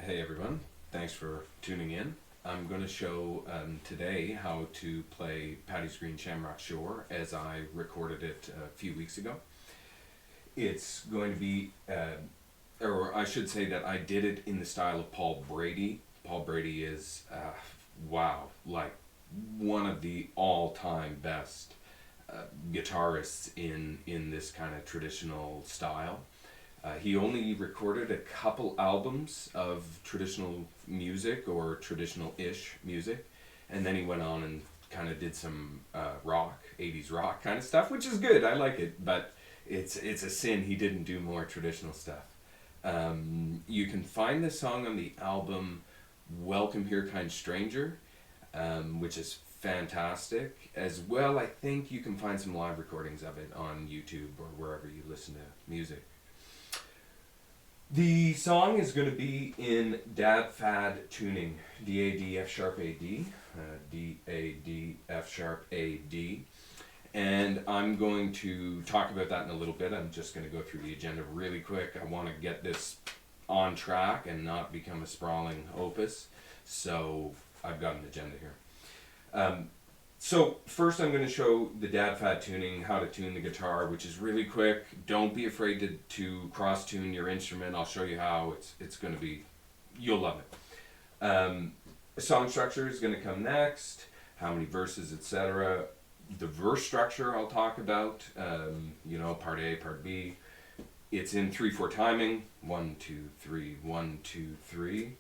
Hey everyone, thanks for tuning in. I'm going to show today how to play Paddy's Green Shamrock Shore as I recorded it a few weeks ago. It's going to be, or I should say that I did it in the style of Paul Brady. Paul Brady is, wow, like one of the all-time best guitarists in this kind of traditional style. He only recorded a couple albums of traditional music or traditional-ish music, and then he went on and kind of did some rock, 80s rock kind of stuff, which is good. I like it, but it's a sin he didn't do more traditional stuff. You can find this song on the album Welcome Here Kind Stranger, which is fantastic. As well, I think you can find some live recordings of it on YouTube or wherever you listen to music. The song is going to be in DAD tuning, D-A-D F sharp A-D, D-A-D F sharp A-D, and I'm going to talk about that in a little bit. I'm just going to go through the agenda really quick. I want to get this on track and not become a sprawling opus, so I've got an agenda here. So first I'm going to show the DAD tuning, how to tune the guitar, which is really quick. Don't be afraid to cross-tune your instrument. I'll show you how. It's going to be, you'll love it. Song structure is going to come next, how many verses, etc. The verse structure I'll talk about, part A, part B. It's in 3/4 timing, 1, 2, 3, 1, 2, 3.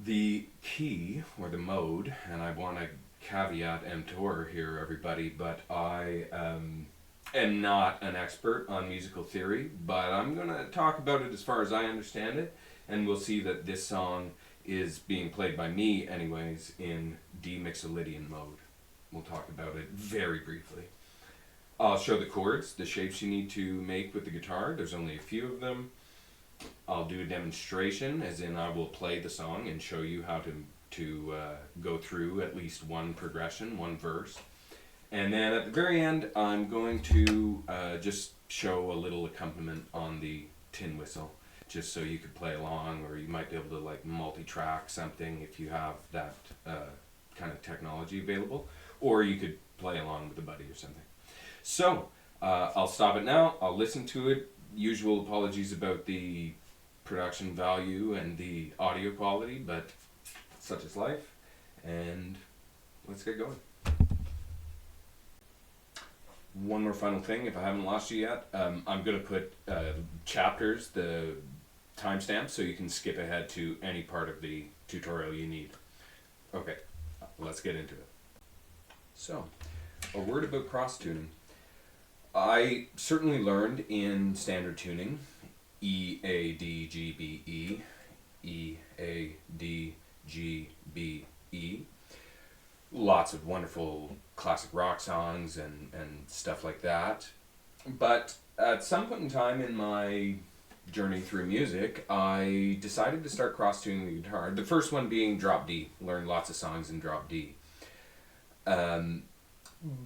The key, or the mode, and I want to caveat emptor here, everybody, but I am not an expert on musical theory, but I'm going to talk about it as far as I understand it, and we'll see that this song is being played by me anyways in D-Mixolydian mode. We'll talk about it very briefly. I'll show the chords, the shapes you need to make with the guitar. There's only a few of them. I'll do a demonstration, as in I will play the song and show you how to go through at least one progression, one verse. And then at the very end, I'm going to just show a little accompaniment on the tin whistle, just so you could play along, or you might be able to like multi-track something if you have that kind of technology available, or you could play along with a buddy or something. So I'll stop it now. I'll listen to it. Usual apologies about the production value and the audio quality, but such is life, and let's get going. One more final thing, if I haven't lost you yet, I'm going to put chapters, the timestamps, so you can skip ahead to any part of the tutorial you need. Okay, let's get into it. So, a word about cross-tuning. I certainly learned in standard tuning, E, A, D, G, B, E, E, A, D, G, B, E. Lots of wonderful classic rock songs and stuff like that. But at some point in time in my journey through music, I decided to start cross-tuning the guitar. The first one being drop D. Learned lots of songs in drop D.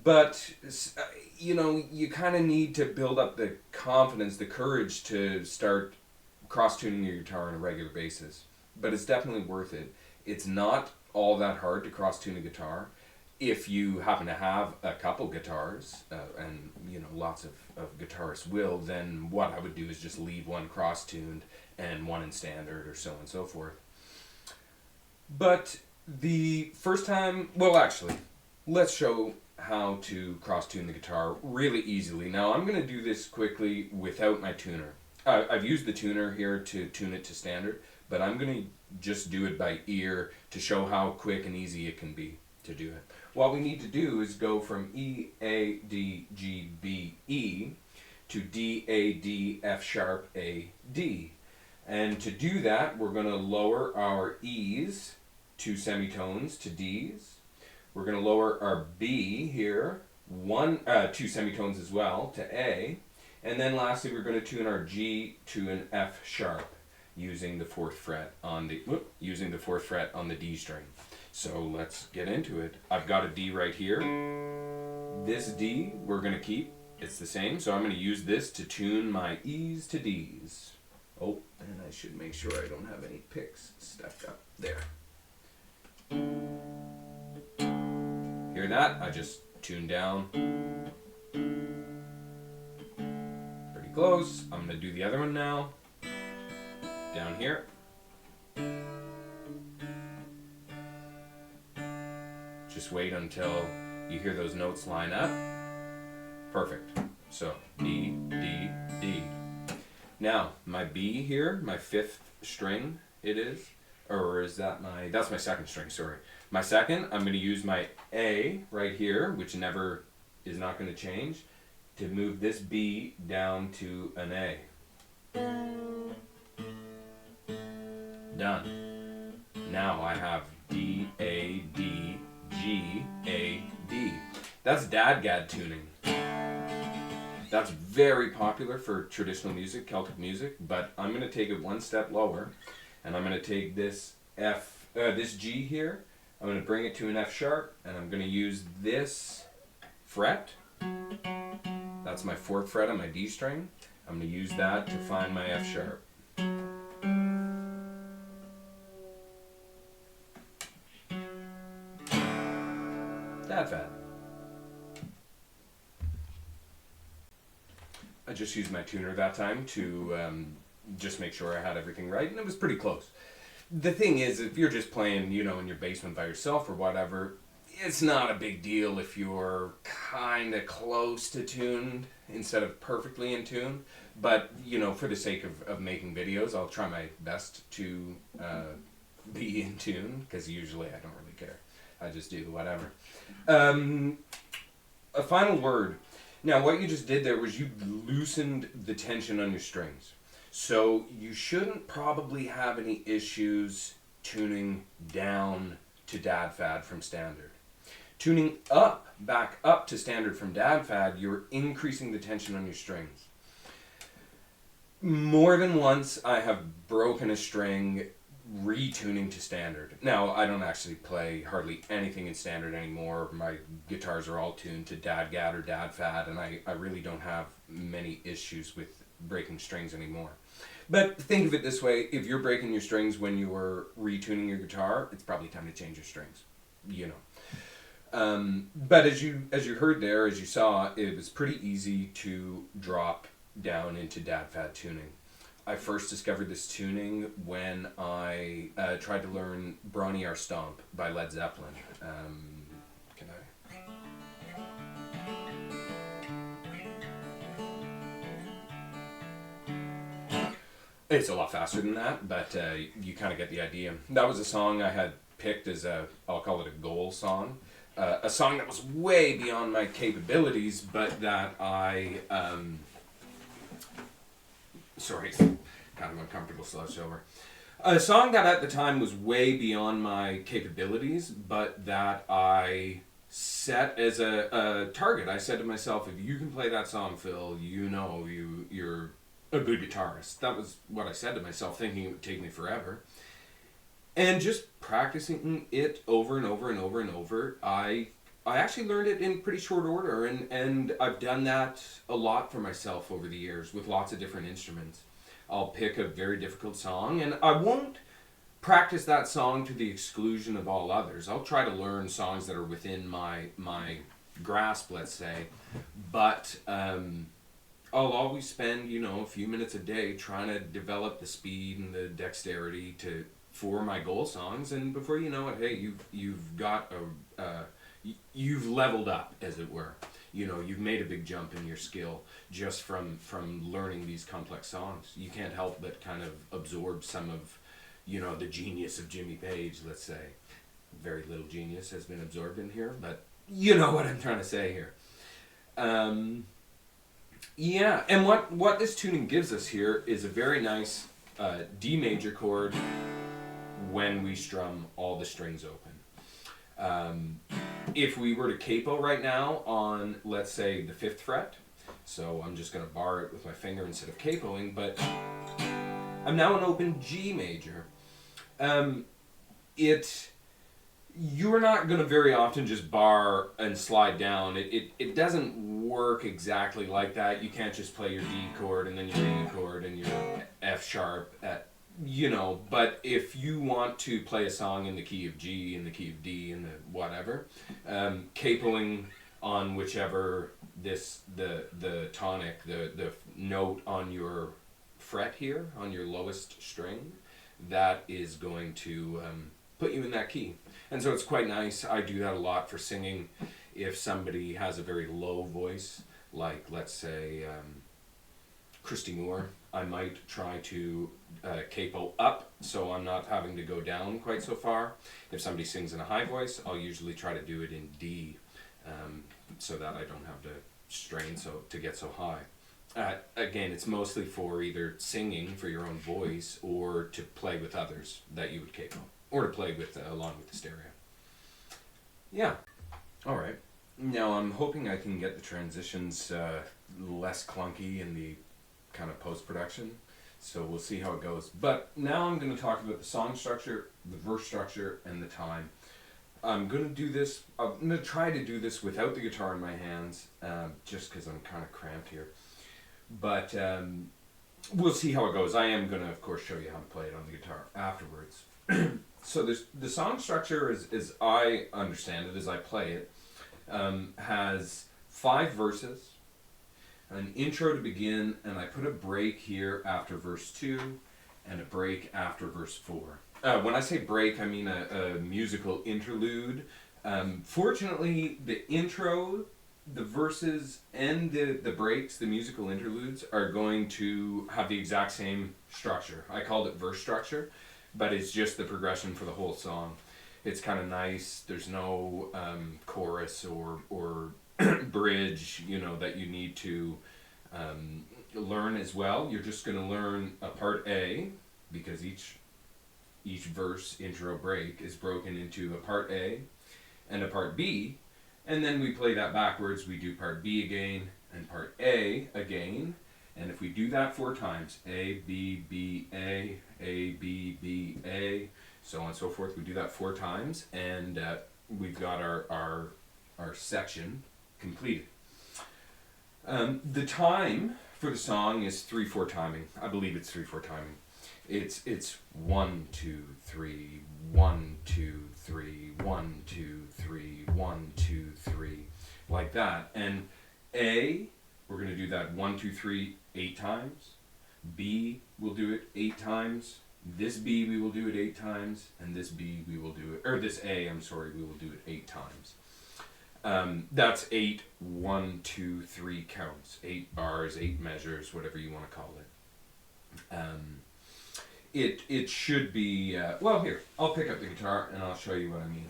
But, you kind of need to build up the confidence, the courage to start cross-tuning your guitar on a regular basis. But it's definitely worth it. It's not all that hard to cross-tune a guitar. If you happen to have a couple guitars, and lots of guitarists will, then what I would do is just leave one cross-tuned and one in standard, or so on and so forth. But the first time, well actually, let's show how to cross-tune the guitar really easily. Now I'm going to do this quickly without my tuner. I've used the tuner here to tune it to standard, but I'm going to just do it by ear to show how quick and easy it can be to do it. What we need to do is go from E, A, D, G, B, E to D, A, D, F sharp, A, D. And to do that, we're going to lower our E's 2 semitones to D's. We're going to lower our B here 2 semitones as well to A. And then lastly, we're going to tune our G to an F sharp using the 4th fret on the D string. So let's get into it. I've got a D right here. This D we're going to keep. It's the same, so I'm going to use this to tune my E's to D's. Oh, and I should make sure I don't have any picks stuck up there. Hear that? I just tuned down. Pretty close. I'm going to do the other one now. Down here. Just wait until you hear those notes line up. Perfect. So, D, D, D. Now, my B here, my 5th string it is, or is that that's my 2nd string, sorry. My 2nd, I'm going to use my A right here, which is not going to change, to move this B down to an A. Done. Now I have D, A, D, G, A, D. That's DADGAD tuning. That's very popular for traditional music, Celtic music, but I'm going to take it one step lower, and I'm going to take this this G here, I'm going to bring it to an F sharp, and I'm going to use this fret. That's my 4th fret on my D string. I'm going to use that to find my F sharp. DAD. I just used my tuner that time to just make sure I had everything right, and it was pretty close. The thing is, if you're just playing, you know, in your basement by yourself or whatever, it's not a big deal if you're kind of close to tuned instead of perfectly in tune. But, you know, for the sake of making videos, I'll try my best to be in tune, because usually I don't really care. I just do whatever. A final word. Now, what you just did there was you loosened the tension on your strings. So you shouldn't probably have any issues tuning down to DAD FAD from standard. Tuning back up to standard from DAD FAD, you're increasing the tension on your strings. More than once, I have broken a string retuning to standard. Now, I don't actually play hardly anything in standard anymore. My guitars are all tuned to DADGAD or DAD FAD, and I really don't have many issues with breaking strings anymore. But think of it this way, if you're breaking your strings when you were retuning your guitar, it's probably time to change your strings, you know. But as you heard there, as you saw, it was pretty easy to drop down into DAD FAD tuning. I first discovered this tuning when I tried to learn Brawny Our Stomp by Led Zeppelin. Can I? It's a lot faster than that, but you kind of get the idea. That was a song I had picked as I'll call it a goal song. A song that was way beyond my capabilities, but that I... sorry, kind of uncomfortable slouch over. A song that at the time was way beyond my capabilities, but that I set as a target. I said to myself, if you can play that song, Phil, you know you're a good guitarist. That was what I said to myself, thinking it would take me forever. And just practicing it over and over and over and over, I actually learned it in pretty short order, and I've done that a lot for myself over the years with lots of different instruments. I'll pick a very difficult song, and I won't practice that song to the exclusion of all others. I'll try to learn songs that are within my grasp, let's say, but I'll always spend, you know, a few minutes a day trying to develop the speed and the dexterity for my goal songs, and before you know it, hey, you've got you've leveled up, as it were. You know, you've made a big jump in your skill just from learning these complex songs. You can't help but kind of absorb some of, you know, the genius of Jimmy Page, let's say. Very little genius has been absorbed in here, but you know what I'm trying to say here. Yeah, and what this tuning gives us here is a very nice D major chord when we strum all the strings open. If we were to capo right now on, let's say, the 5th fret, so I'm just going to bar it with my finger instead of capoing, but I'm now in open G major. you're not going to very often just bar and slide down. It doesn't work exactly like that. You can't just play your D chord and then your A chord and your F sharp at, you know, but if you want to play a song in the key of G, in the key of D, in the whatever, capoing on whichever the tonic, the note on your fret here, on your lowest string, that is going to put you in that key. And so it's quite nice. I do that a lot for singing. If somebody has a very low voice, like let's say Christy Moore, I might try to capo up so I'm not having to go down quite so far. If somebody sings in a high voice, I'll usually try to do it in D so that I don't have to strain to get so high. Again, it's mostly for either singing for your own voice or to play with others that you would capo, or to play with along with the stereo. Yeah. All right. Now I'm hoping I can get the transitions less clunky in the kind of post-production, so we'll see how it goes. But now I'm going to talk about the song structure, the verse structure, and the time. I'm going to do this, I'm going to try to do this without the guitar in my hands, just because I'm kind of cramped here. But we'll see how it goes. I am going to, of course, show you how to play it on the guitar afterwards. So the song structure, as I understand it, as I play it, has 5 verses, an intro to begin, and I put a break here after verse 2, and a break after verse 4. When I say break, I mean a musical interlude. Fortunately, the intro, the verses, and the breaks, the musical interludes, are going to have the exact same structure. I called it verse structure, but it's just the progression for the whole song. It's kind of nice. There's no chorus or bridge, you know, that you need to learn as well. You're just going to learn a part A, because each verse, intro, break is broken into a part A and a part B, and then we play that backwards. We do part B again and part A again, and if we do that 4 times, A, B, B, A, B, B, A, so on and so forth, we do that 4 times, and we've got our section completed. The time for the song is 3/4 timing. I believe it's 3/4 timing. It's 1, 2, 3, 1, 2, 3, 1, 2, 3, 1, 2, 3, like that. And A, we're going to do that 1, 2, 3, 8 times. B, we'll do it 8 times. This B, we will do it 8 times, and this B, we will do it, or this A, I'm sorry, we will do it 8 times. That's 8 1, 2, 3 counts, 8 bars, 8 measures, whatever you want to call it. It should be, well, here, I'll pick up the guitar and I'll show you what I mean.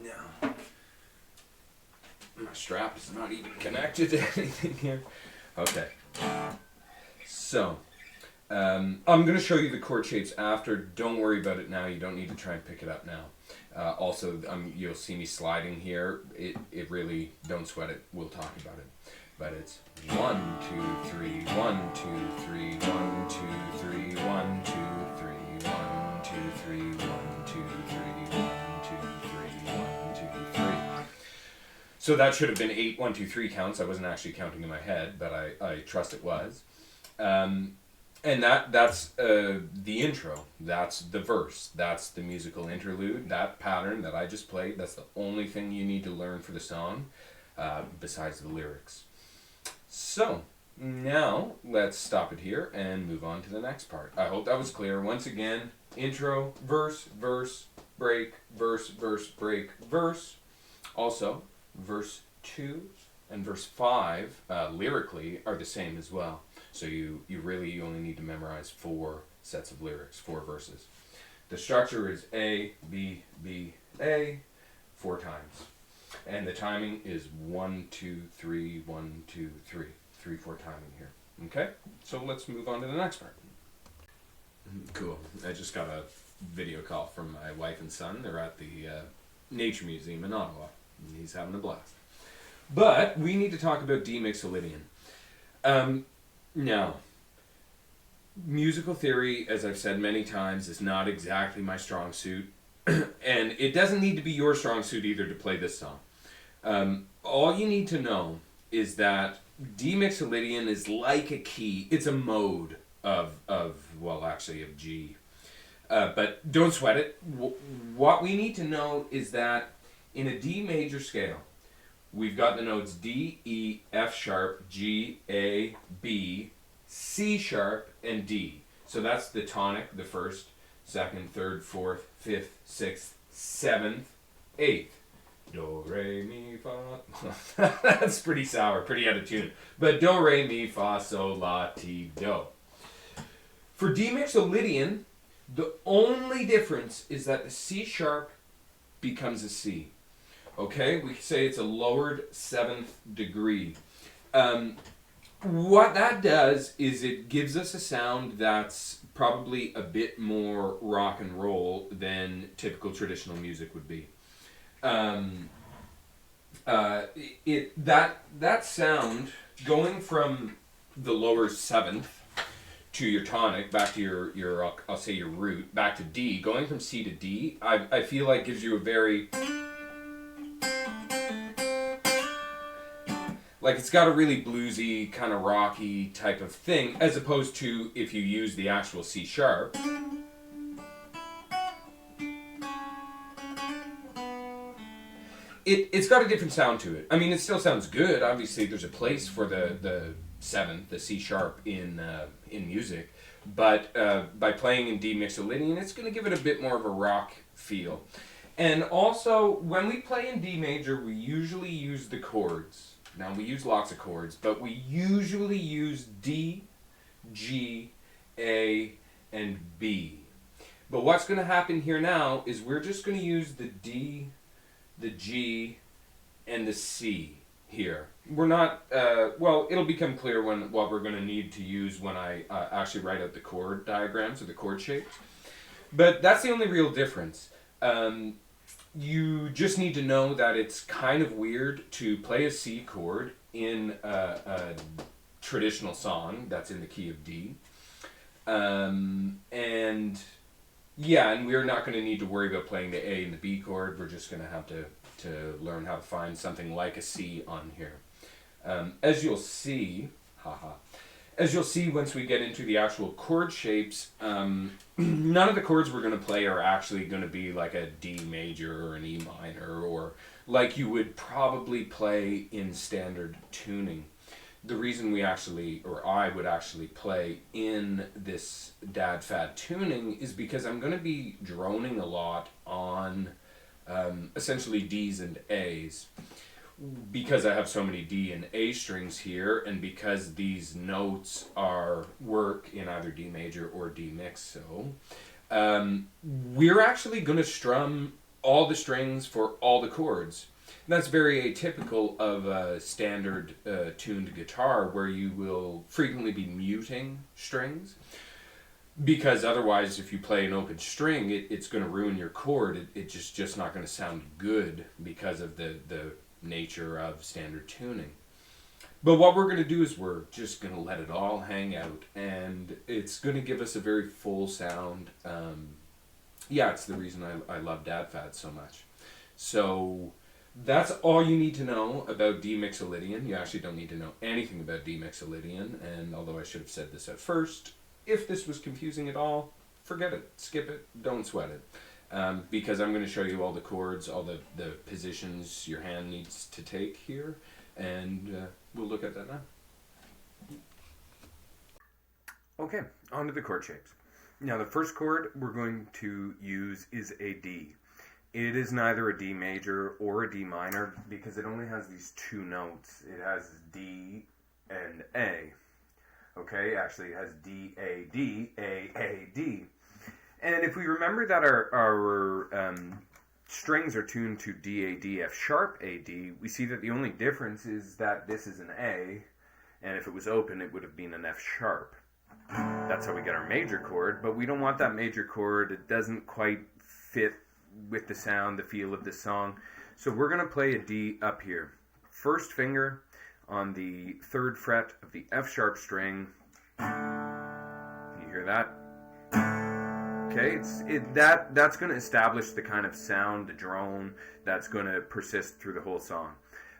Now, my strap is not even connected to anything here. Okay. So, I'm going to show you the chord shapes after. Don't worry about it now. You don't need to try and pick it up now. Also, you'll see me sliding here. It really, don't sweat it. We'll talk about it. But it's 1, 2, 3, 1, 2, 3, 1, 2, 3, 1, 2, 3, 1, 2, 3, 1, 2, 3, 1, 2, 3, 1, 2, 3. So that should have been 8 1, 2, 3 counts. I wasn't actually counting in my head, but I trust it was. And that's the intro. That's the verse. That's the musical interlude. That pattern that I just played, that's the only thing you need to learn for the song, besides the lyrics. So, now let's stop it here and move on to the next part. I hope that was clear. Once again, intro, verse, verse, break, verse, verse, break, verse. Also, verse 2 and verse 5 lyrically are the same as well. So you only need to memorize 4 sets of lyrics, 4 verses. The structure is A, B, B, A, 4 times. And the timing is 1, 2, 3, 1, 2, 3. 3/4 timing here. Okay? So let's move on to the next part. Cool. I just got a video call from my wife and son. They're at the Nature Museum in Ottawa. He's having a blast. But we need to talk about D-Mixolydian. Now, musical theory, as I've said many times, is not exactly my strong suit. And it doesn't need to be your strong suit either to play this song. All you need to know is that D-Mixolydian is like a key. It's a mode of G. But don't sweat it. What we need to know is that in a D major scale, we've got the notes D, E, F sharp, G, A, B, C sharp, and D. So that's the tonic, the first, second, third, fourth, fifth, sixth, seventh, eighth. Do, re, mi, fa. That's pretty sour, pretty out of tune. But do, re, mi, fa, sol, la, ti, do. For D-Mixolydian, the only difference is that the C sharp becomes a C. Okay, we say it's a lowered 7th degree. What that does is it gives us a sound that's probably a bit more rock and roll than typical traditional music would be. That sound going from the lower 7th to your tonic, back to your I'll say your root, back to D, going from C to D, I feel like gives you a very, like it's got a really bluesy, kind of rocky type of thing, as opposed to if you use the actual C sharp. It's got a different sound to it. I mean, it still sounds good. Obviously, there's a place for the 7th, the C sharp in music, but by playing in D-Mixolydian, it's going to give it a bit more of a rock feel. And also, when we play in D major, we usually use the chords. Now, we use lots of chords, but we usually use D, G, A, and B. But what's going to happen here now is we're just going to use the D, the G, and the C here. We're not, well, it'll become clear what we're going to need to use when I actually write out the chord diagrams or the chord shapes. But that's the only real difference. You just need to know that it's kind of weird to play a C chord in a traditional song that's in the key of D. And yeah, and we're not going to need to worry about playing the A and the B chord. We're just going to have to learn how to find something like a C on here. As you'll see, as you'll see once we get into the actual chord shapes, none of the chords we're going to play are actually going to be like a D major or an E minor or like you would probably play in standard tuning. The reason we actually, or I would actually play in this DAD-FAD tuning is because I'm going to be droning a lot on essentially D's and A's. Because I have so many D and A strings here, and because these notes work in either D major or D-Mixo, we're actually going to strum all the strings for all the chords. And that's very atypical of a standard tuned guitar where you will frequently be muting strings. Because otherwise, if you play an open string, it's going to ruin your chord. It's just not going to sound good because of the nature of standard tuning. But what we're going to do is we're just going to let it all hang out, and it's going to give us a very full sound. Yeah, it's the reason I love DAD-FAD so much. So that's all you need to know about D-Mixolydian. You actually don't need to know anything about D-Mixolydian, and although I should have said this at first, if this was confusing at all, forget it, skip it, don't sweat it. Because I'm going to show you all the chords, all the positions your hand needs to take here, and we'll look at that now. Okay, on to the chord shapes. Now the first chord we're going to use is a D. It is neither a D major or a D minor because it only has these two notes. It has D and A. Okay, actually it has D, A, D, A, A, D. And if we remember that our strings are tuned to D, A, D, F sharp, A, D, we see that the only difference is that this is an A, and if it was open, it would have been an F sharp. That's how we get our major chord, but we don't want that major chord. It doesn't quite fit with the sound, the feel of the song. So we're going to play a D up here. First finger on the 3rd fret of the F sharp string. Can you hear that? Okay, that's going to establish the kind of sound, the drone, that's going to persist through the whole song.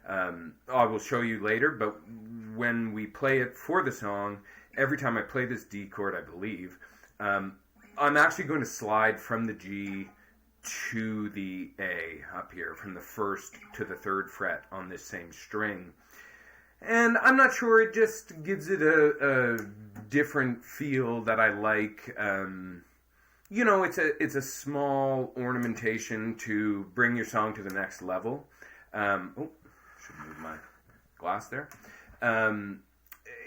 I will show you later, but when we play it for the song, every time I play this D chord, I believe, I'm actually going to slide from the G to the A up here, from the 1st to the 3rd fret on this same string. And I'm not sure, it just gives it a different feel that I like. You know, it's a small ornamentation to bring your song to the next level. Should move my glass there.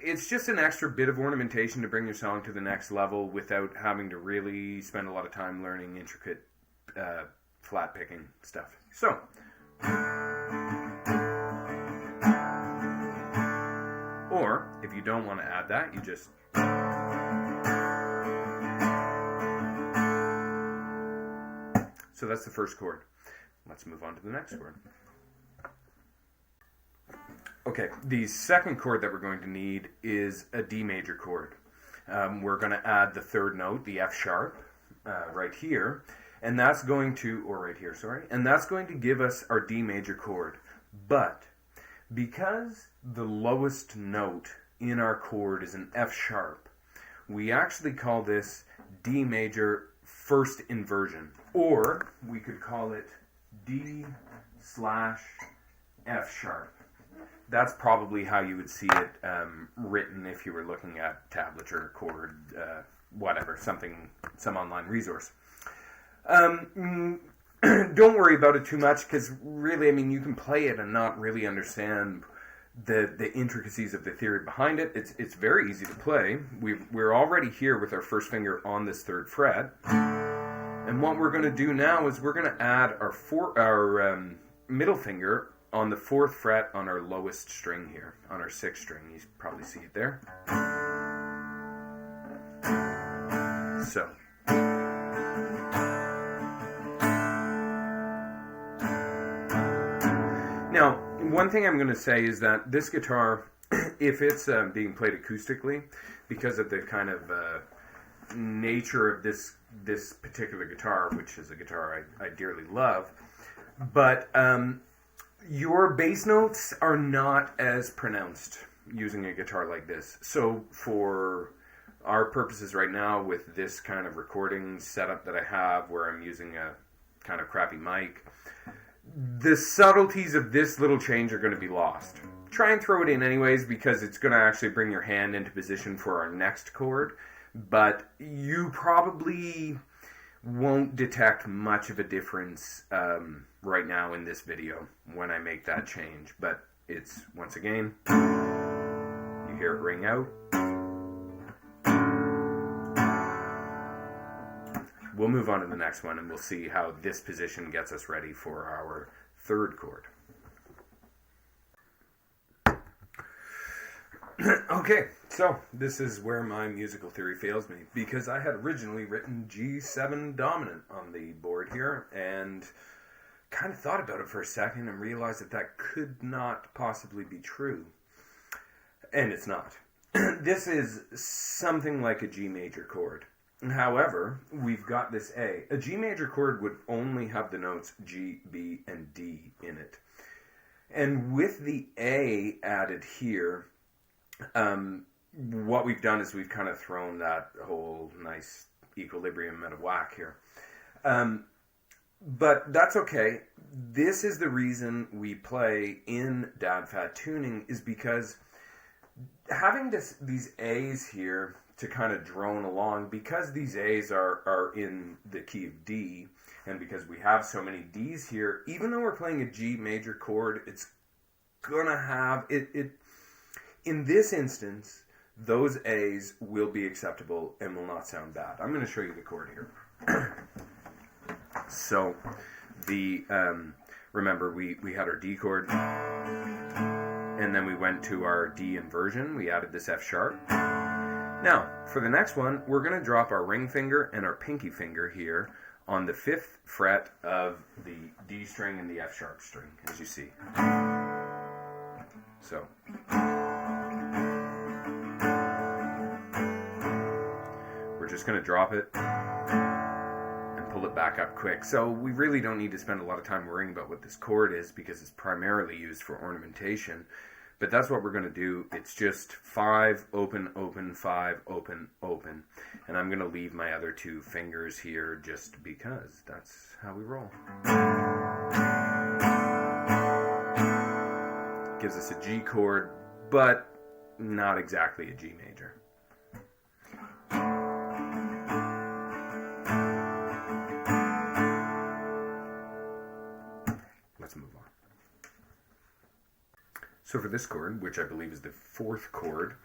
It's just an extra bit of ornamentation to bring your song to the next level without having to really spend a lot of time learning intricate flat picking stuff. So, or if you don't want to add that, you just so that's the first chord. Let's move on to the next chord. Okay, the second chord that we're going to need is a D major chord. We're going to add the 3rd note, the F sharp, right here, and that's going to, or right here, sorry, and that's going to give us our D major chord. But because the lowest note in our chord is an F sharp, we actually call this D major first inversion, or we could call it D/F sharp. That's probably how you would see it written if you were looking at tablature, chord, whatever, some online resource. Don't worry about it too much, because really, I mean, you can play it and not really understand the intricacies of the theory behind it. It's very easy to play. We're already here with our first finger on this 3rd fret, and what we're going to do now is we're going to add our middle finger on the 4th fret on our lowest string here, on our 6th string. You probably see it there. So. Now, one thing I'm going to say is that this guitar, if it's being played acoustically, because of the kind of nature of this particular guitar, which is a guitar I dearly love, but your bass notes are not as pronounced using a guitar like this. So for our purposes right now, with this kind of recording setup that I have, where I'm using a kind of crappy mic, the subtleties of this little change are going to be lost. Try and throw it in anyways, because it's going to actually bring your hand into position for our next chord, but you probably won't detect much of a difference right now in this video when I make that change. But it's, once again, you hear it ring out. We'll move on to the next one, and we'll see how this position gets us ready for our 3rd chord. Okay, so this is where my musical theory fails me, because I had originally written G7 dominant on the board here, and kind of thought about it for a second and realized that that could not possibly be true. And it's not. This is something like a G major chord. However, we've got this A. A G major chord would only have the notes G, B, and D in it. And with the A added here, what we've done is we've kind of thrown that whole nice equilibrium out of whack here. But that's okay. This is the reason we play in DAD tuning, is because having these A's here to kind of drone along, because these A's are in the key of D, and because we have so many D's here, even though we're playing a G major chord, it's gonna have it in this instance, those A's will be acceptable and will not sound bad. I'm going to show you the chord here. So remember we had our D chord, and then we went to our D inversion. We added this F sharp. Now, for the next one, we're going to drop our ring finger and our pinky finger here on the 5th fret of the D string and the F sharp string, as you see. So, we're just going to drop it. pull it back up quick. So we really don't need to spend a lot of time worrying about what this chord is because it's primarily used for ornamentation. But that's what we're going to do. It's just 5, open, open, 5, open, open. And I'm going to leave my other 2 fingers here just because that's how we roll. Gives us a G chord, but not exactly a G major. Let's move on. So for this chord, which I believe is the 4th chord,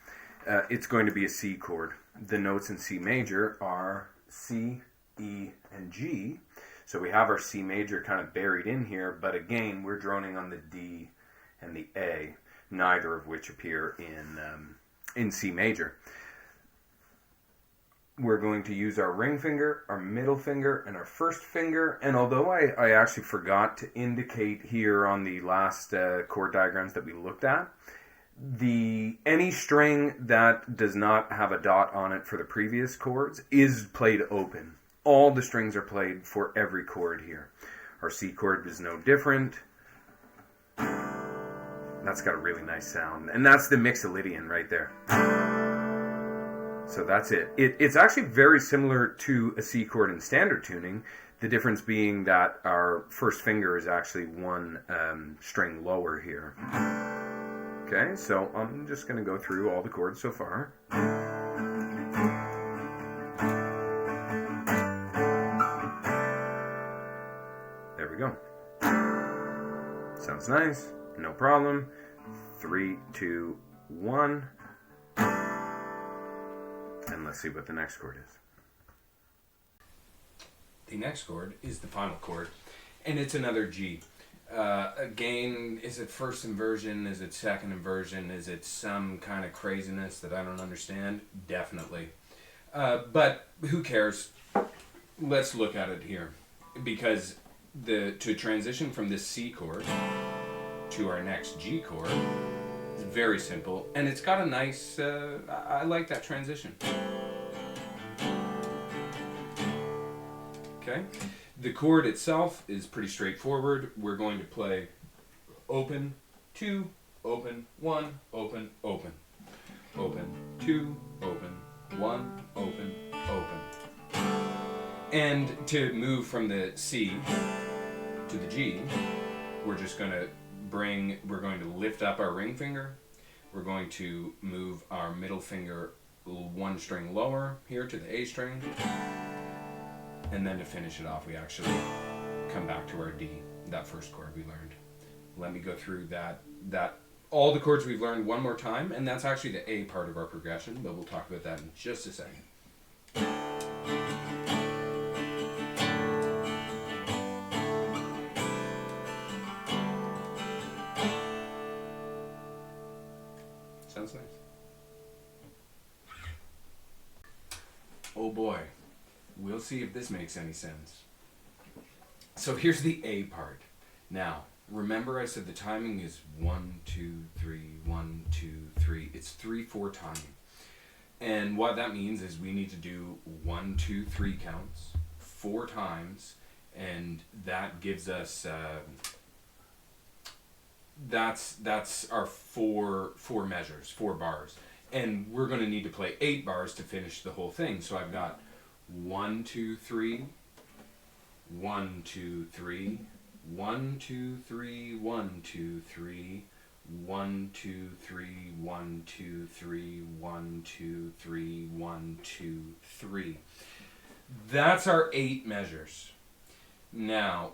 it's going to be a C chord. The notes in C major are C, E, and G. So we have our C major kind of buried in here, but again, we're droning on the D and the A, neither of which appear in C major. We're going to use our ring finger, our middle finger, and our first finger. And although I actually forgot to indicate here on the last chord diagrams that we looked at, any string that does not have a dot on it for the previous chords is played open. All the strings are played for every chord here. Our C chord is no different. That's got a really nice sound. And that's the Mixolydian right there. So that's it. It's actually very similar to a C chord in standard tuning. The difference being that our first finger is actually 1 string lower here. Okay, so I'm just going to go through all the chords so far. There we go. Sounds nice. No problem. 3, 2, 1. And let's see what the next chord is. The next chord is the final chord, and it's another G. Again, is it first inversion? Is it second inversion? Is it some kind of craziness that I don't understand? Definitely. But who cares? Let's look at it here. Because to transition from this C chord to our next G chord is very simple, and it's got a nice, I like that transition. Okay, the chord itself is pretty straightforward. We're going to play open, 2, open, 1, open, open, open, 2, open, 1, open, open. And to move from the C to the G, we're going to lift up our ring finger. We're going to move our middle finger 1 string lower here to the A string. And then to finish it off, we actually come back to our D, that first chord we learned. Let me go through that all the chords we've learned one more time, and that's actually the A part of our progression, but we'll talk about that in just a second. Sounds nice. Oh boy. We'll see if this makes any sense. So here's the A part. Now, remember I said the timing is 1, 2, 3, 1, 2, 3. It's 3/4 timing. And what that means is we need to do 1, 2, 3 counts 4 times, and that gives us that's our four measures, 4 bars. And we're going to need to play 8 bars to finish the whole thing. So I've got 1, 2, 3, 1, 2, 3, 1, 2, 3, 1, 2, 3, 1, 2, 3, 1, 2, 3, 1, 2, 3, 1, 2, 3. That's our 8 measures. Now,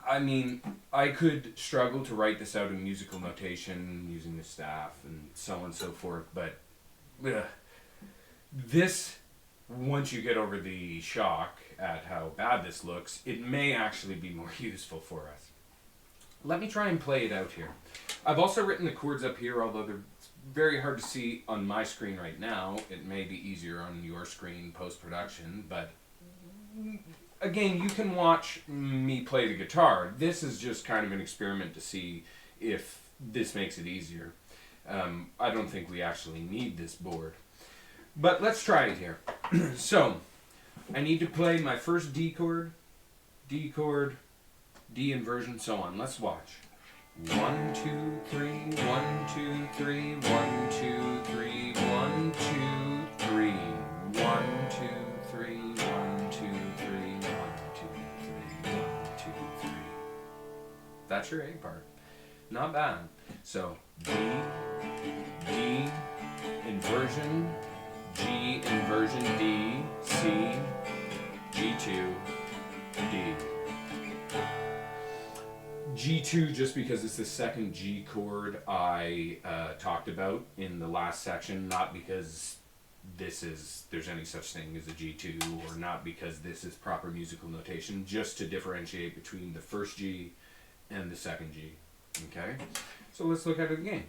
I mean, I could struggle to write this out in musical notation using the staff and so on and so forth, but this, once you get over the shock at how bad this looks, it may actually be more useful for us. Let me try and play it out here. I've also written the chords up here, although they're very hard to see on my screen right now. It may be easier on your screen post-production, but again, you can watch me play the guitar. This is just kind of an experiment to see if this makes it easier. I don't think we actually need this board. But let's try it here. So, I need to play my first D chord, D chord, D inversion, so on. Let's watch. 1, 2, 3, 1, 2, 3, 1, 2, 3, 1, 2, 3, 1, 2, 3, 1, 2, 3, 1, 2, 3, 1, 2, 3. That's your A part. Not bad. So D, D, inversion, G, inversion, D, C, G2, D. G2 just because it's the second G chord I talked about in the last section, not because there's any such thing as a G2, or not because this is proper musical notation, just to differentiate between the first G and the second G. Okay? So let's look at it again.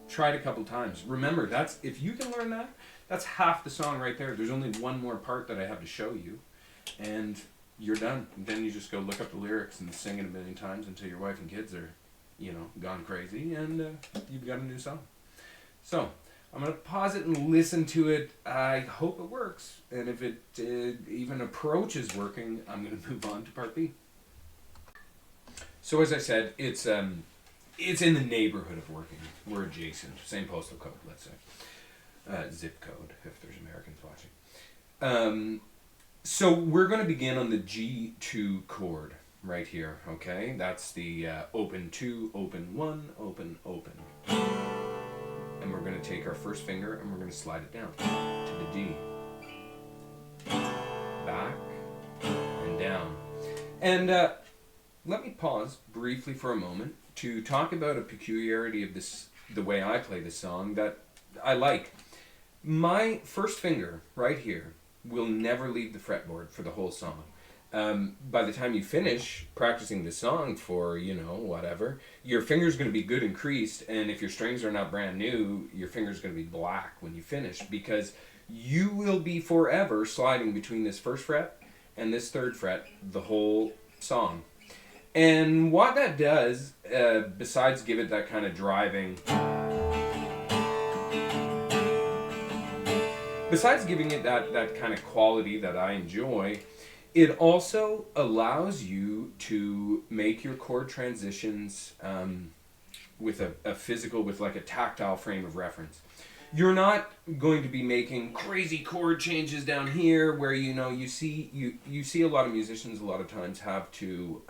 Try it a couple times. Remember, that's, if you can learn that, that's half the song right there. There's only one more part that I have to show you, and you're done. And then you just go look up the lyrics and sing it a million times until your wife and kids are, you know, gone crazy, and you've got a new song. So I'm going to pause it and listen to it. I hope it works, and if it even approaches working, I'm going to move on to part B. So as I said, it's in the neighborhood of working. We're adjacent. Same postal code, let's say. Zip code, if there's Americans watching. So we're going to begin on the G2 chord right here, okay? That's the open 2, open 1, open, open. And we're going to take our first finger and we're going to slide it down to the D. Back and down. And let me pause briefly for a moment to talk about a peculiarity of this, the way I play this song that I like. My first finger right here will never leave the fretboard for the whole song. By the time you finish practicing the song for, you know, whatever, your finger's going to be good and creased, and if your strings are not brand new, your finger's going to be black when you finish, because you will be forever sliding between this first fret and this third fret the whole song. And what that does, besides give it that kind of driving, besides giving it that kind of quality that I enjoy, it also allows you to make your chord transitions with a physical, with like a tactile frame of reference. You're not going to be making crazy chord changes down here where, you know, you see a lot of musicians a lot of times have to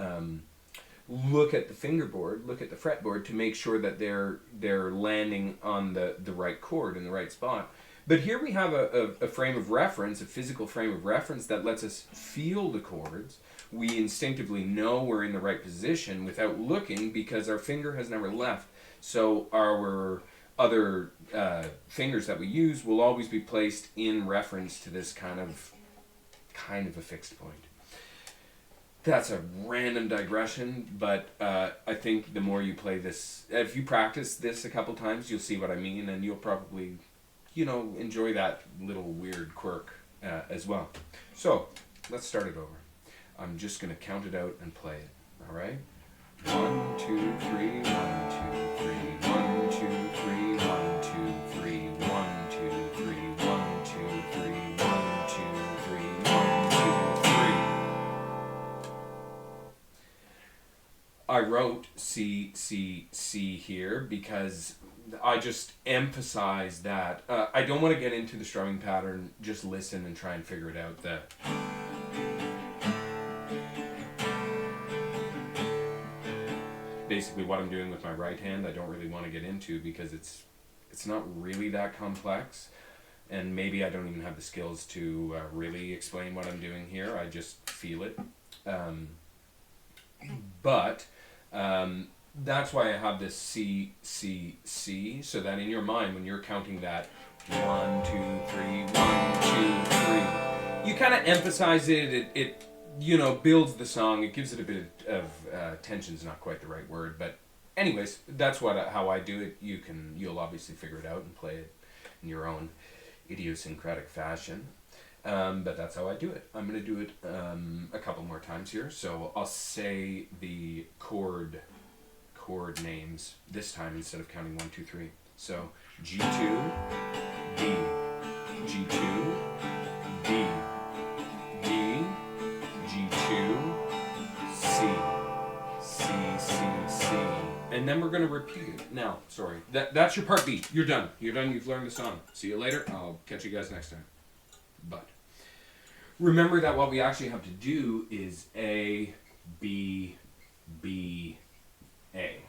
look at the fingerboard, look at the fretboard to make sure that they're landing on the right chord in the right spot. But here we have a frame of reference, a physical frame of reference that lets us feel the chords. We instinctively know we're in the right position without looking because our finger has never left. So our other fingers that we use will always be placed in reference to this kind of a fixed point. That's a random digression, but I think the more you play this, if you practice this a couple times, you'll see what I mean, and you'll probably, you know, enjoy that little weird quirk as well. So, let's start it over. I'm just going to count it out and play it, all right? 1, 2, 3, 1, 2, 3, 1, 2, 3, 1, 2, 3, 1, 2, 3, 1, 2, 3, 1, 2, 3, 1, 2, 3. I wrote C, C, C here because I just emphasize that. I don't want to get into the strumming pattern, just listen and try and figure it out. Basically what I'm doing with my right hand, I don't really want to get into because it's not really that complex, and maybe I don't even have the skills to really explain what I'm doing here. I just feel it. But that's why I have this C, C, C, so that in your mind, when you're counting that 1, 2, 3, 1, 2, 3, you kind of emphasize it. It you know, builds the song. It gives it a bit of tension's not quite the right word, but anyways, that's how I do it. You'll obviously figure it out and play it in your own idiosyncratic fashion. But that's how I do it. I'm going to do it a couple more times here. So I'll say the chord chord names this time instead of counting 1, 2, 3. So G2, D, G2, D, D, G2, C, C, C, C. And then we're going to repeat it. Now, sorry, that's your part B. You're done. You're done. You've learned the song. See you later. I'll catch you guys next time. But remember that what we actually have to do is A, B, B, A.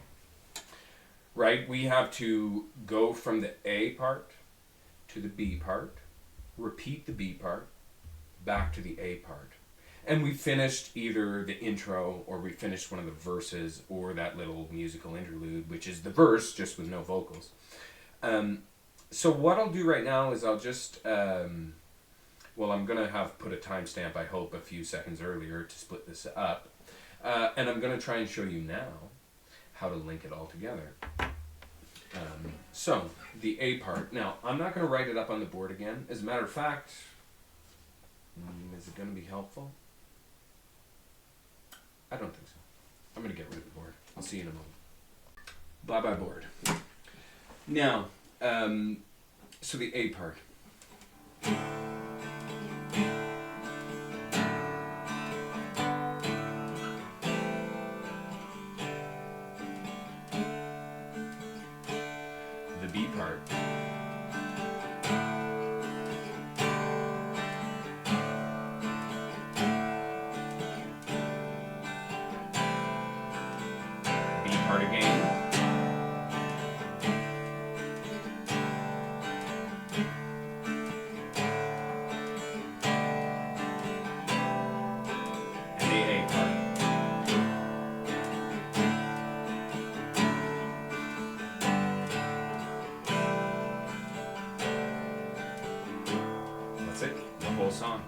Right? We have to go from the A part to the B part, repeat the B part, back to the A part. And we finished either the intro or we finished one of the verses or that little musical interlude, which is the verse, just with no vocals. So what I'll do right now is I'll just, I'm going to have put a timestamp, I hope, a few seconds earlier to split this up. And I'm going to try and show you now how to link it all together. So, the A part. Now, I'm not going to write it up on the board again. As a matter of fact, is it going to be helpful? I don't think so. I'm going to get rid of the board. I'll see you in a moment. Bye-bye board. Now, so the A part. The B part. B part again. And the A part. That's it, the whole song.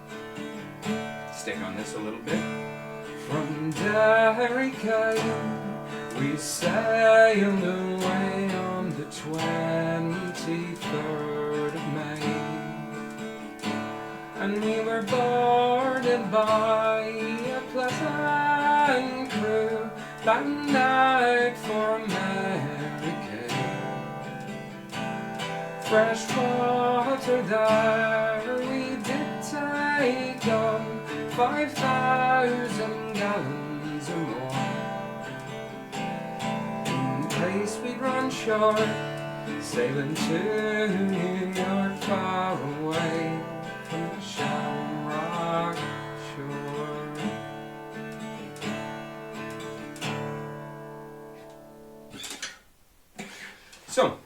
Stick on this a little bit. From Derry we sailed away on the 23rd of May, and we were boarded by a pleasant crew bound out for America. Fresh water there we did take on 5,000 gallons or more. We'd run short, sailing to New York, far away from the Shamrock shore. So,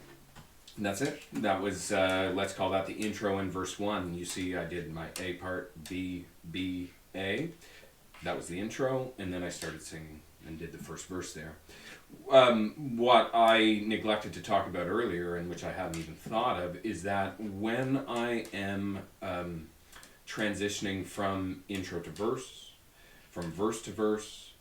that's it. That was, let's call that the intro in verse 1. You see I did my A part, B, B, A. That was the intro, and then I started singing and did the first verse there. What I neglected to talk about earlier, and which I hadn't even thought of, is that when I am transitioning from intro to verse, from verse to verse,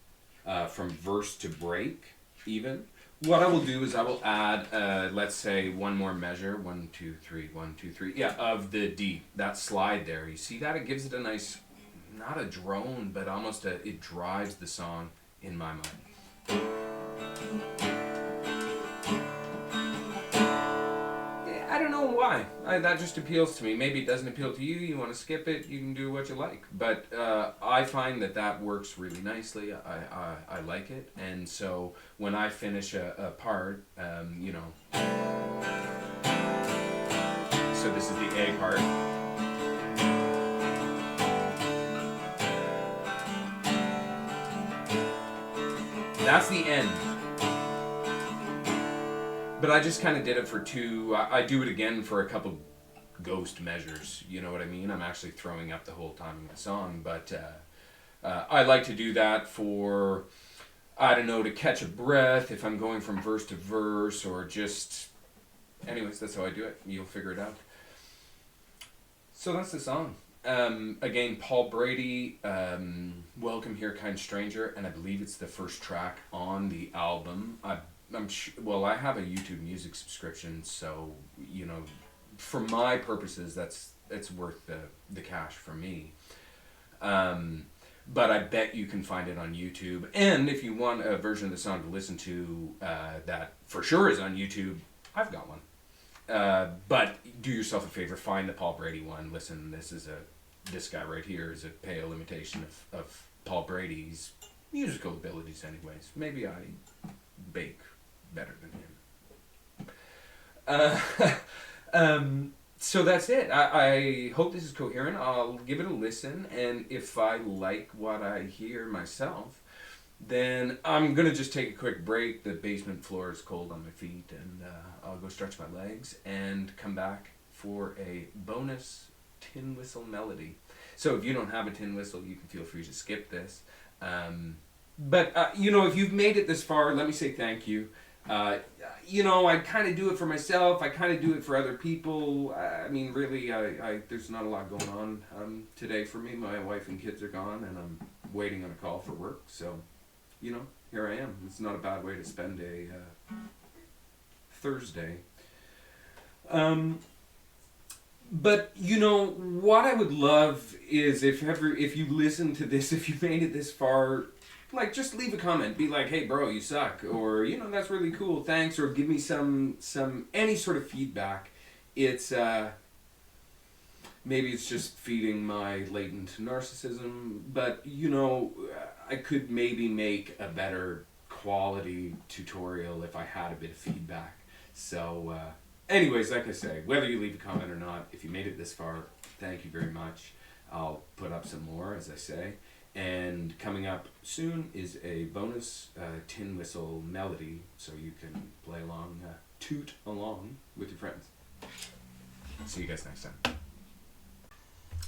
from verse to break even, what I will do is I will add, let's say, one more measure, 1, 2, 3, 1, 2, 3, yeah, of the D, that slide there. You see that? It gives it a nice, not a drone, but almost it drives the song in my mind. I don't know why. That just appeals to me. Maybe it doesn't appeal to you. You want to skip it. You can do what you like. But I find that works really nicely. I like it. And so when I finish a part, you know. So this is the A part. That's the end. But I just kind of did it for two. I do it again for a couple ghost measures. You know what I mean? I'm actually throwing up the whole time in the song. But I like to do that for, I don't know, to catch a breath if I'm going from verse to verse, or just, anyways, that's how I do it. You'll figure it out. So that's the song. Again, Paul Brady, Welcome Here Kind Stranger, and I believe it's the first track on the album. Well, I have a YouTube Music subscription, so, you know, for my purposes, it's worth the cash for me. but I bet you can find it on YouTube. And if you want a version of the song to listen to that for sure is on YouTube, I've got one. But do yourself a favor, find the Paul Brady one. Listen, this guy right here is a pale imitation of Paul Brady's musical abilities anyways. Maybe I bake better than him. So that's it. I hope this is coherent. I'll give it a listen, and if I like what I hear myself, then I'm going to just take a quick break. The basement floor is cold on my feet, and I'll go stretch my legs and come back for a bonus tin whistle melody. So if you don't have a tin whistle, you can feel free to skip this. But if you've made it this far, let me say thank you. I kind of do it for myself. I kind of do it for other people. I mean, really, there's not a lot going on today for me. My wife and kids are gone, and I'm waiting on a call for work. So, here I am. It's not a bad way to spend a Thursday. But what I would love is if you listen to this, if you made it this far, like, just leave a comment. Be like, hey bro, you suck, or that's really cool, thanks, or give me some any sort of feedback. It's maybe it's just feeding my latent narcissism, but I could maybe make a better quality tutorial if I had a bit of feedback. So anyways, like I say, whether you leave a comment or not, if you made it this far, thank you very much. I'll put up some more, as I say. And coming up soon is a bonus tin whistle melody, so you can play along, toot along with your friends. See you guys next time.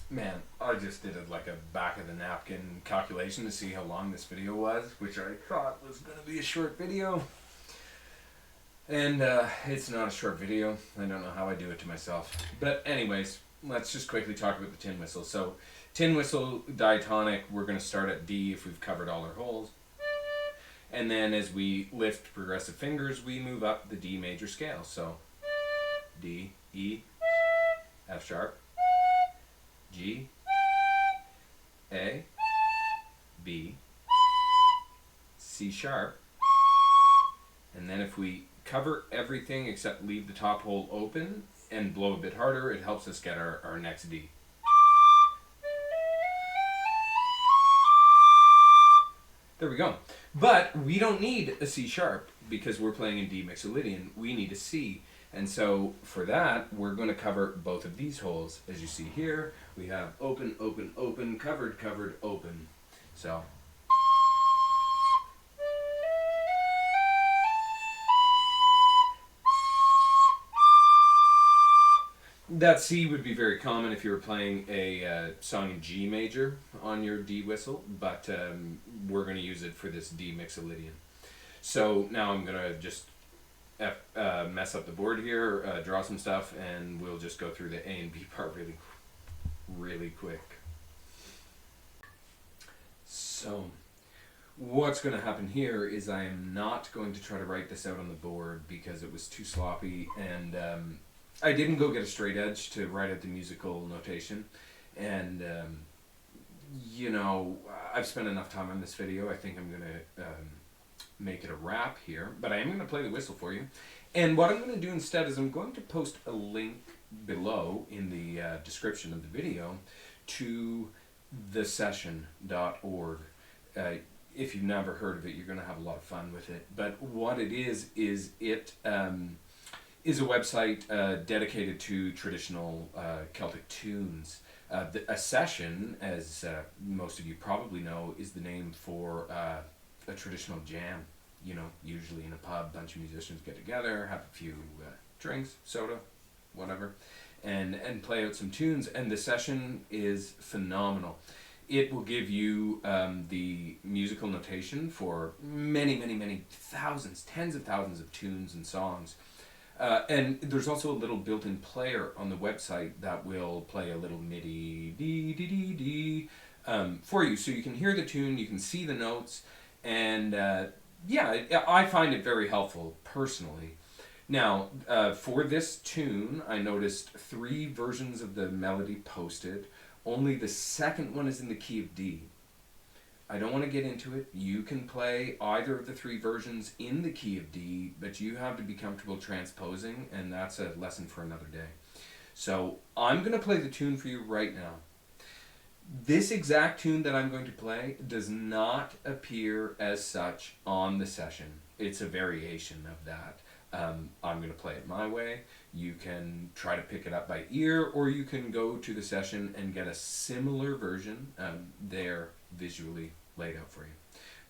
Man, I just did like a back of the napkin calculation to see how long this video was, which I thought was going to be a short video. And it's not a short video. I don't know how I do it to myself. But anyways, let's just quickly talk about the tin whistle. So, tin whistle diatonic, we're going to start at D if we've covered all our holes. And then as we lift progressive fingers, we move up the D major scale. So, D, E, F sharp, G, A, B, C sharp. And then if we cover everything except leave the top hole open and blow a bit harder, it helps us get our next D. There we go. But we don't need a C sharp because we're playing in D-Mixolydian. We need a C. And so for that, we're going to cover both of these holes. As you see here, we have open, open, open, covered, covered, open. So. That C would be very common if you were playing a song in G major on your D whistle, but we're going to use it for this D-Mixolydian. So now I'm going to just mess up the board here, draw some stuff, and we'll just go through the A and B part really quick. So what's going to happen here is I am not going to try to write this out on the board because it was too sloppy, and I didn't go get a straight edge to write out the musical notation, and I've spent enough time on this video. I think I'm going to make it a wrap here, but I am going to play the whistle for you. And what I'm going to do instead is I'm going to post a link below in the description of the video to thesession.org. If you've never heard of it, you're going to have a lot of fun with it. But what it is it is a website dedicated to traditional Celtic tunes. A session, as most of you probably know, is the name for a traditional jam. Usually in a pub, a bunch of musicians get together, have a few drinks, soda, whatever, and play out some tunes. And the session is phenomenal. It will give you the musical notation for many, many, many thousands, tens of thousands of tunes and songs. And there's also a little built-in player on the website that will play a little MIDI dee for you, so you can hear the tune, you can see the notes, and I find it very helpful personally. Now, for this tune, I noticed 3 versions of the melody posted. Only the second one is in the key of D. I don't want to get into it. You can play either of the three versions in the key of D, but you have to be comfortable transposing, and that's a lesson for another day. So I'm going to play the tune for you right now. This exact tune that I'm going to play does not appear as such on the session. It's a variation of that. I'm going to play it my way. You can try to pick it up by ear, or you can go to the session and get a similar version there visually laid out for you.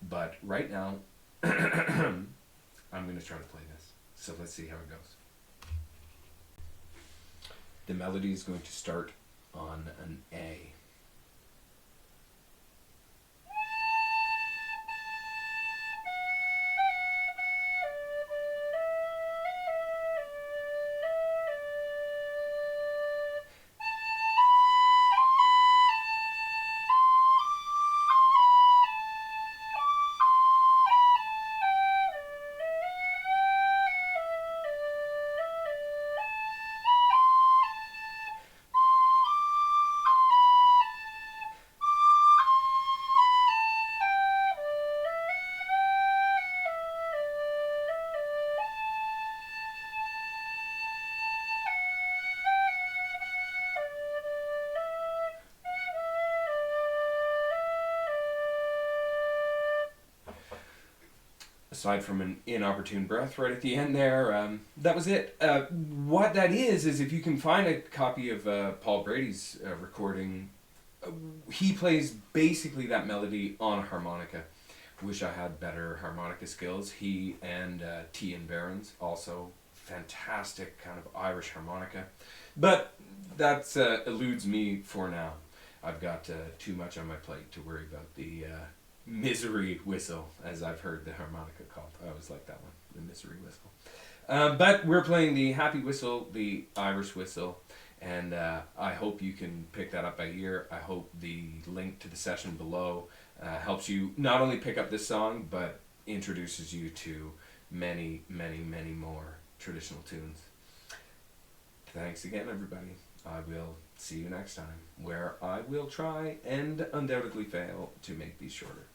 But right now, I'm going to try to play this. So let's see how it goes. The melody is going to start on an A. Aside from an inopportune breath right at the end there, that was it. What that is if you can find a copy of Paul Brady's recording, he plays basically that melody on a harmonica. Wish I had better harmonica skills. He and T and Barron's, also fantastic kind of Irish harmonica. But that eludes me for now. I've got too much on my plate to worry about the misery whistle, as I've heard the harmonica called. I always like that one, the misery whistle. But we're playing the happy whistle, the Irish whistle, and I hope you can pick that up by ear. I hope the link to the session below helps you not only pick up this song, but introduces you to many, many, many more traditional tunes. Thanks again, everybody. I will see you next time, where I will try and undoubtedly fail to make these shorter.